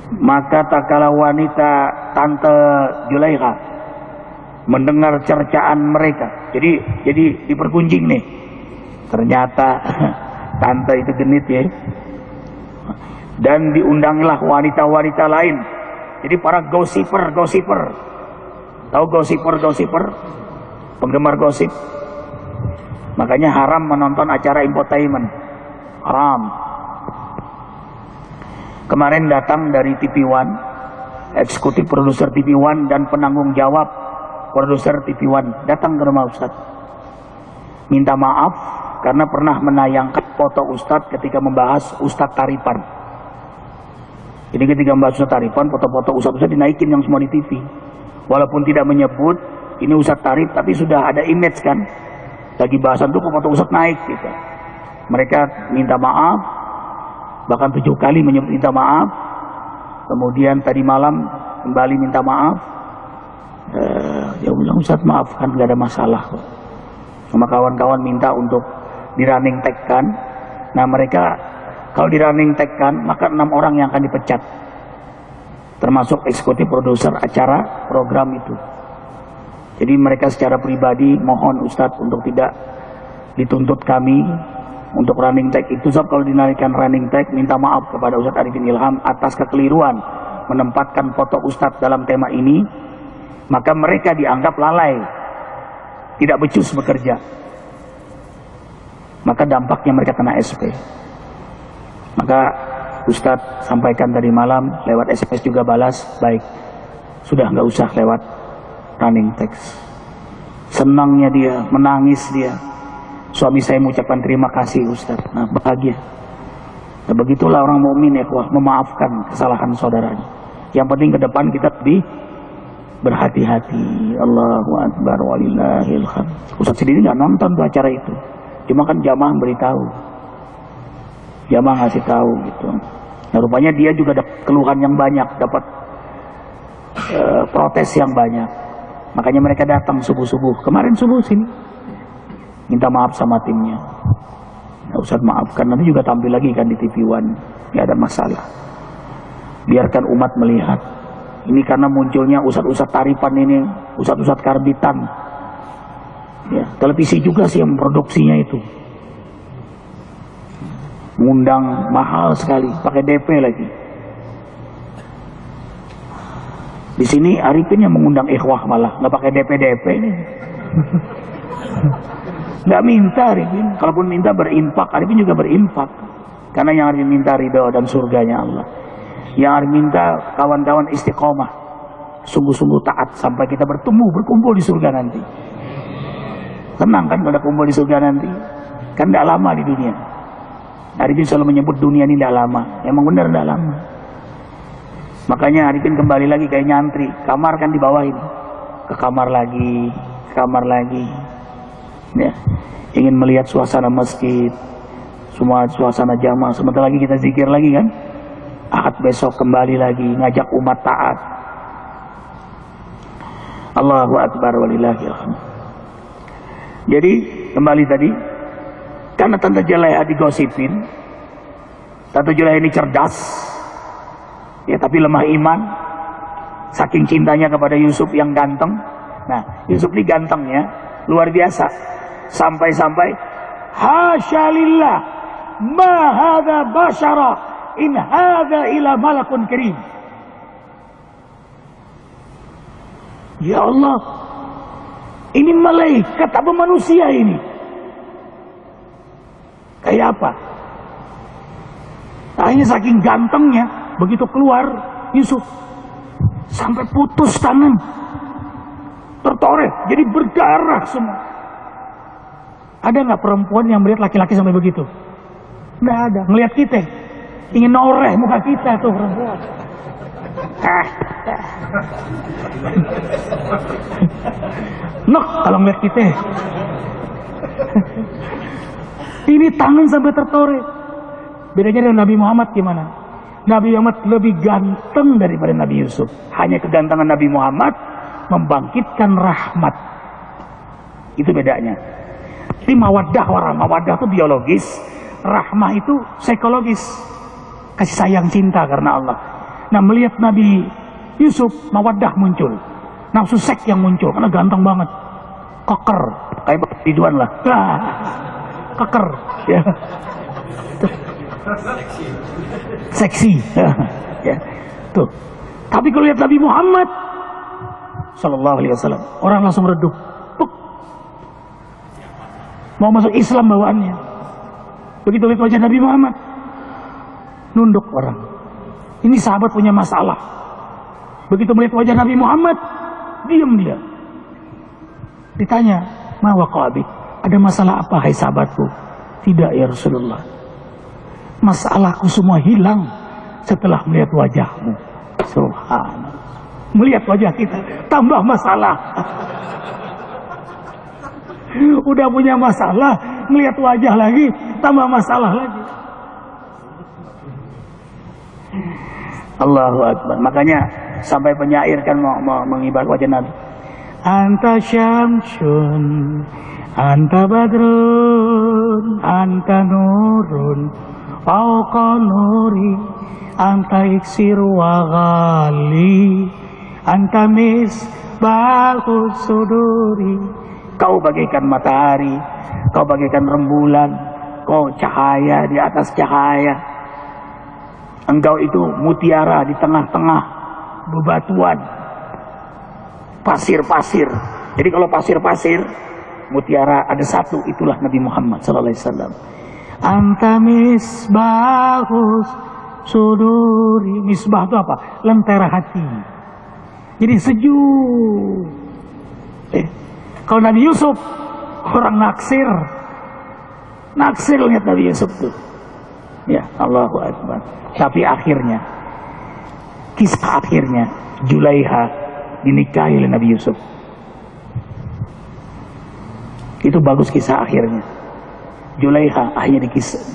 Maka takala wanita Tante Julaiha mendengar cercaan mereka. Jadi dipergunjing nih. Ternyata Tante itu genit ya. Dan diundangilah wanita-wanita lain. Jadi para gosiper. Tahu gosiper? Penggemar gosip. Makanya haram menonton acara infotainment. Haram. Kemarin datang dari TV One, eksekutif produser TV One dan penanggung jawab produser TV One datang ke rumah Ustadz. Minta maaf karena pernah menayangkan foto Ustadz ketika membahas Ustadz Taripan. Jadi ketika membahas Ustadz Taripan, foto-foto Ustadz dinaikin yang semua di TV. Walaupun tidak menyebut ini Ustadz Tarif, tapi sudah ada image kan. Lagi bahasan tuh foto Ustadz naik gitu. Mereka minta maaf, bahkan 7 kali minta maaf. Kemudian tadi malam kembali minta maaf. Ya bilang Ustadz maafkan, gak ada masalah kok. Sama kawan-kawan minta untuk di running tag kan. Nah mereka kalau di running tag kan, maka 6 orang yang akan dipecat, termasuk eksekutif produser acara program itu. Jadi mereka secara pribadi mohon Ustadz untuk tidak dituntut kami untuk running tag itu. Sebab kalau dinaikan running tag, minta maaf kepada Ustadz Arifin Ilham atas kekeliruan menempatkan foto Ustadz dalam tema ini. Maka mereka dianggap lalai, tidak becus bekerja. Maka dampaknya mereka kena SP. Maka Ustadz sampaikan tadi malam lewat SMS juga balas, baik, sudah nggak usah lewat running text. Senangnya dia, menangis dia. Suami saya mengucapkan terima kasih Ustadz. Nah bahagia. Nah, begitulah orang mukmin ya, memaafkan kesalahan saudaranya. Yang penting ke depan kita lebih berhati-hati. Allahu Akbar walillahil hamd. Ustaz sendiri nggak nonton tuh acara itu, cuma kan jamaah beritahu, jamaah ngasih tahu gitu. Nah rupanya dia juga dapat keluhan yang banyak, dapat protes yang banyak. Makanya mereka datang subuh-subuh. Kemarin subuh sini minta maaf sama timnya. Nah, Ustaz maafkan, nanti juga tampil lagi kan di TV One, nggak ada masalah. Biarkan umat melihat. Ini karena munculnya ustadz-ustadz tarifan ini, ustadz-ustadz karbitan. Ya, televisi juga sih yang memproduksinya itu. Mengundang mahal sekali, pakai DP lagi. Di sini Arifin yang mengundang ikhwah malah, nggak pakai DP ini. Nggak minta Arifin, kalaupun minta berinfak, Arifin juga berinfak. Karena yang Arifin minta ridho dan surganya Allah. Yang Arifin minta kawan-kawan istiqomah, sungguh-sungguh taat sampai kita berkumpul di surga nanti. Tenang kan kalau kumpul di surga nanti, kan tidak lama di dunia. Arifin selalu menyebut dunia ini tidak lama, emang benar tidak lama. Makanya Arifin kembali lagi kayak nyantri, kamar kan dibawain, ke kamar lagi, ke kamar lagi. Ya, ingin melihat suasana masjid, semua suasana jamaah. Sebentar lagi kita zikir lagi kan, Ahad besok kembali lagi ngajak umat taat. Allahu Akbar walillahil hamd. Jadi kembali tadi, karena Tante Jelaiha digosipin, Tante Jelaiha ini cerdas, ya tapi lemah iman, saking cintanya kepada Yusuf yang ganteng. Nah Yusuf ini gantengnya luar biasa, sampai-sampai hasya lillah ma hadza basyara in hadza ila malakun karim. Ya Allah, ini malaikat apa manusia ini? Kayak apa? Akhirnya saking gantengnya, begitu keluar Yusuf sampai putus tangan, tertoreh, jadi berdarah semua. Ada nggak perempuan yang melihat laki-laki sampai begitu? Nggak ada. Ngelihat kita, ingin noreh muka kita tuh perempuan. Noh kalau ngelihat kita. Ini tangan sampai tertoreh. Bedanya dengan Nabi Muhammad gimana? Nabi Muhammad lebih ganteng daripada Nabi Yusuf. Hanya kegantengan Nabi Muhammad membangkitkan rahmat. Itu bedanya. Tapi mawaddah, orang mawaddah itu biologis, rahmah itu psikologis. Kasih sayang cinta karena Allah. Nah melihat Nabi Yusuf, mawaddah muncul. Nafsu seks yang muncul karena ganteng banget. Keker, kayak Ridwan lah. Keker, ya. Seksi. Ya. Tuh. Tapi kalau lihat Nabi Muhammad sallallahu alaihi wasallam, orang langsung redup. Mau masuk Islam bawaannya. Begitu lihat wajah Nabi Muhammad, nunduk orang. Ini sahabat punya masalah. Begitu melihat wajah Nabi Muhammad, diam dia. Ditanya, "Ma waqa'abik? Ada masalah apa hai sahabatku?" "Tidak ya Rasulullah. Masalahku semua hilang setelah melihat wajahmu." Subhanallah. Melihat wajah kita tambah masalah. Udah punya masalah, melihat wajah lagi tambah masalah lagi. Allahu Akbar. Makanya sampai penyair kan mau mengibar wajah Nabi. Anta syamsun, anta badrun, anta nurun, fauqa nuri, anta iksir wa ghali, anta misbahus suduri. Kau bagaikan matahari, kau bagaikan rembulan, kau cahaya di atas cahaya. Engkau itu mutiara di tengah-tengah bebatuan, pasir-pasir. Jadi kalau pasir-pasir, mutiara ada satu, itulah Nabi Muhammad sallallahu alaihi wasallam. Anta misbahus suduri. Misbah itu apa? Lentera hati. Jadi sejuk. Kalau Nabi Yusuf, orang naksir. Naksir lihat Nabi Yusuf tuh. Ya, Allahu Akbar. Tapi akhirnya kisah akhirnya Julaiha dinikahi oleh Nabi Yusuf. Itu bagus kisah akhirnya. Julaiha akhirnya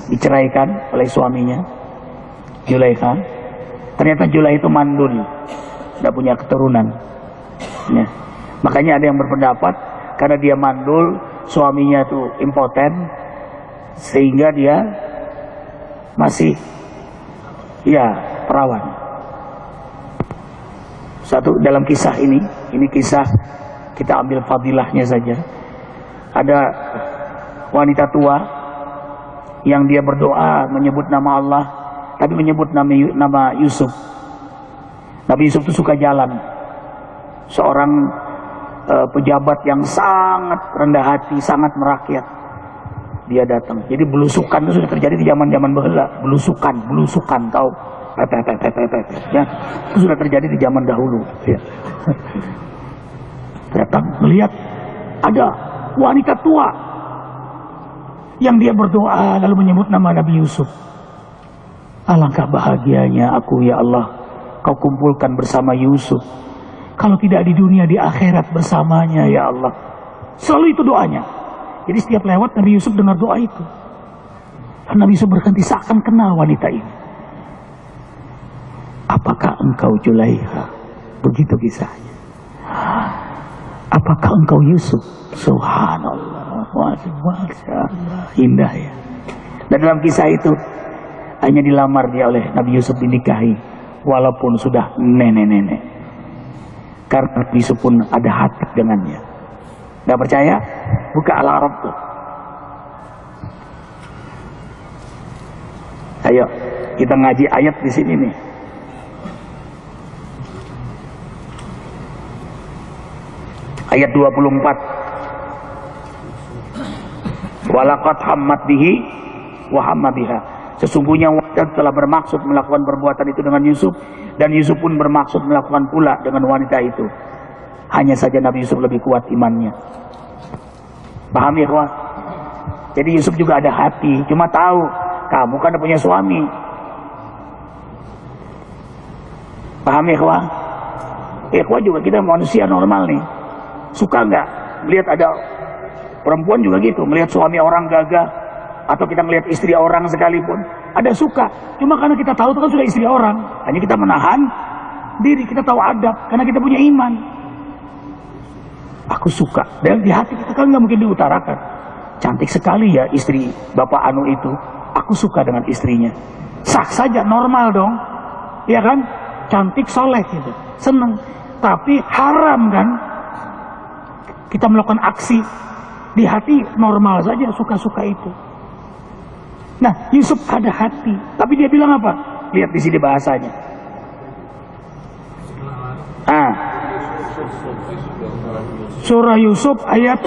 diceraikan oleh suaminya. Julaiha, ternyata Julaiha itu mandul, tidak punya keturunan. Ya. Makanya ada yang berpendapat karena dia mandul, suaminya itu impoten, sehingga dia masih perawan. Satu dalam kisah ini kisah kita ambil fadilahnya saja. Ada wanita tua yang dia berdoa menyebut nama Allah, tapi menyebut nama Yusuf. Nabi Yusuf itu suka jalan. Seorang pejabat yang sangat rendah hati, sangat merakyat. Dia datang. Jadi belusukan itu sudah terjadi di zaman-zaman bahula. Belusukan tahu. Ya, itu sudah terjadi di zaman dahulu. Ya. Datang melihat ada wanita tua yang dia berdoa lalu menyebut nama Nabi Yusuf. Alangkah bahagianya aku ya Allah, kau kumpulkan bersama Yusuf. Kalau tidak di dunia, di akhirat bersamanya ya Allah. Selalu itu doanya. Jadi setiap lewat Nabi Yusuf dengar doa itu. Dan Nabi Yusuf berhenti seakan kenal wanita ini. Apakah engkau Julaiha? Begitu kisahnya. Apakah engkau Yusuf? Subhanallah. Masya Allah. Indah ya. Dan dalam kisah itu hanya dilamar dia oleh Nabi Yusuf, dinikahi. Walaupun sudah nenek-nenek. Karena Nabi Yusuf pun ada hati dengannya. Gak percaya? Buka Al-Arab tuh. Ayo kita ngaji ayat di sini nih. Ayat 24. Walaqad hammat bihi wa hamma biha. Sesungguhnya wanita telah bermaksud melakukan perbuatan itu dengan Yusuf, dan Yusuf pun bermaksud melakukan pula dengan wanita itu. Hanya saja Nabi Yusuf lebih kuat imannya. Paham ya kawan? Jadi Yusuf juga ada hati, cuma tahu kamu kan punya suami. Paham ya kawan? Kawan juga kita manusia normal nih. Suka nggak melihat ada perempuan juga gitu, melihat suami orang gagah, atau kita melihat istri orang sekalipun, ada suka. Cuma karena kita tahu itu kan sudah istri orang, hanya kita menahan diri, kita tahu adab, karena kita punya iman. Aku suka, dan di hati kita kan nggak mungkin diutarakan. Cantik sekali ya istri Bapak Anu itu, aku suka dengan istrinya. Sah saja, normal dong, ya kan? Cantik, soleh gitu, seneng. Tapi haram kan? Kita melakukan aksi di hati normal saja, suka-suka itu. Nah, Yusuf ada hati, tapi dia bilang apa? Lihat di sini bahasanya. Surah Yusuf ayat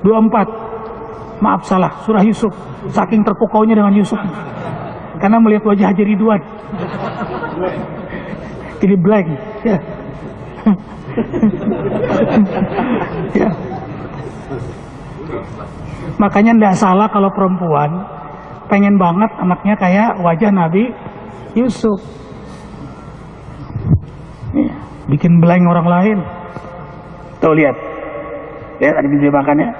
24. Maaf salah, surah Yusuf. Saking terpukaunya dengan Yusuf, karena melihat wajah Haji Ridwan. Jadi blank. Ya. Ya. Makanya tidak salah kalau perempuan pengen banget anaknya kayak wajah Nabi Yusuf. Ya. Bikin blank orang lain. Tuh lihat. Lihat ada video makannya.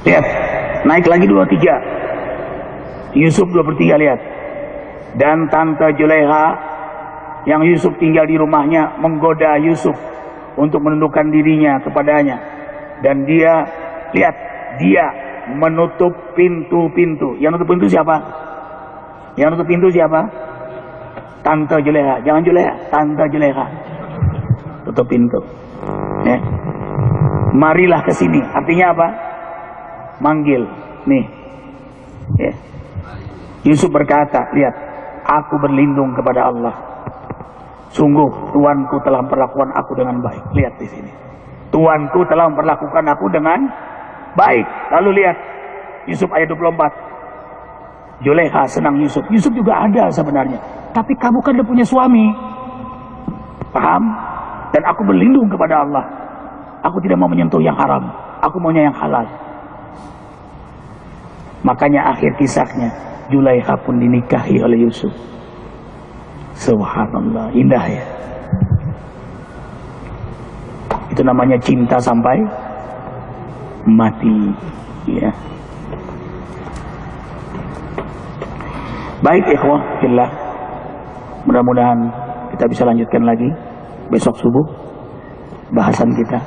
Lihat, naik lagi 23. Yusuf 23, lihat. Dan tante Julaiha yang Yusuf tinggal di rumahnya menggoda Yusuf untuk menundukkan dirinya kepadanya. Dan dia, lihat, dia menutup pintu-pintu. Yang nutup pintu siapa? Yang nutup pintu siapa? Tante Julaiha. Jangan Julaiha, tante Julaiha. Tutup pintu. Ya. Marilah ke sini. Artinya apa? Manggil, nih. Ya. Yusuf berkata, lihat, aku berlindung kepada Allah. Sungguh tuanku telah memperlakukan aku dengan baik. Lihat di sini. Tuanku telah memperlakukan aku dengan baik. Lalu lihat Yusuf ayat 24. Zulaikha senang Yusuf. Yusuf juga ada sebenarnya. Tapi kamu kan udah punya suami. Paham? Dan aku berlindung kepada Allah. Aku tidak mau menyentuh yang haram. Aku maunya yang halal. Makanya akhir kisahnya, Zulaikha pun dinikahi oleh Yusuf. Subhanallah, indah ya. Itu namanya cinta sampai mati, ya. Baik ikhwah fillah, mudah-mudahan kita bisa lanjutkan lagi besok subuh bahasan kita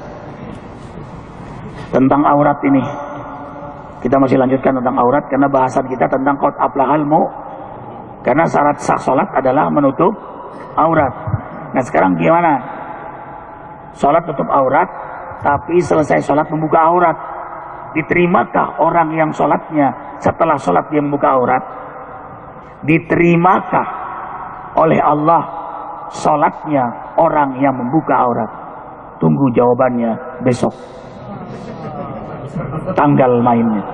tentang aurat ini. Kita masih lanjutkan tentang aurat karena bahasan kita tentang qad aflahal mu'minun. Karena syarat sah salat adalah menutup aurat. Nah sekarang gimana? Salat tutup aurat, tapi selesai salat membuka aurat. Diterimakah orang yang salatnya setelah salat dia membuka aurat? Diterimakah oleh Allah salatnya orang yang membuka aurat? Tunggu jawabannya besok. Tanggal mainnya.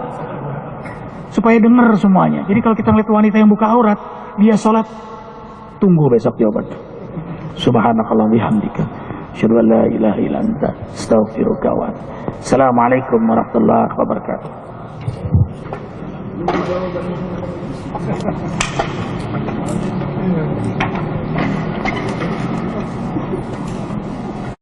Supaya dengar semuanya. Jadi kalau kita melihat wanita yang buka aurat, dia sholat, tunggu besok jawabannya. Subhanakallah bihamdika, asyhadu an la ilaha illa anta, astaghfiruka wa atubu ilaik. Assalamualaikum warahmatullahi wabarakatuh.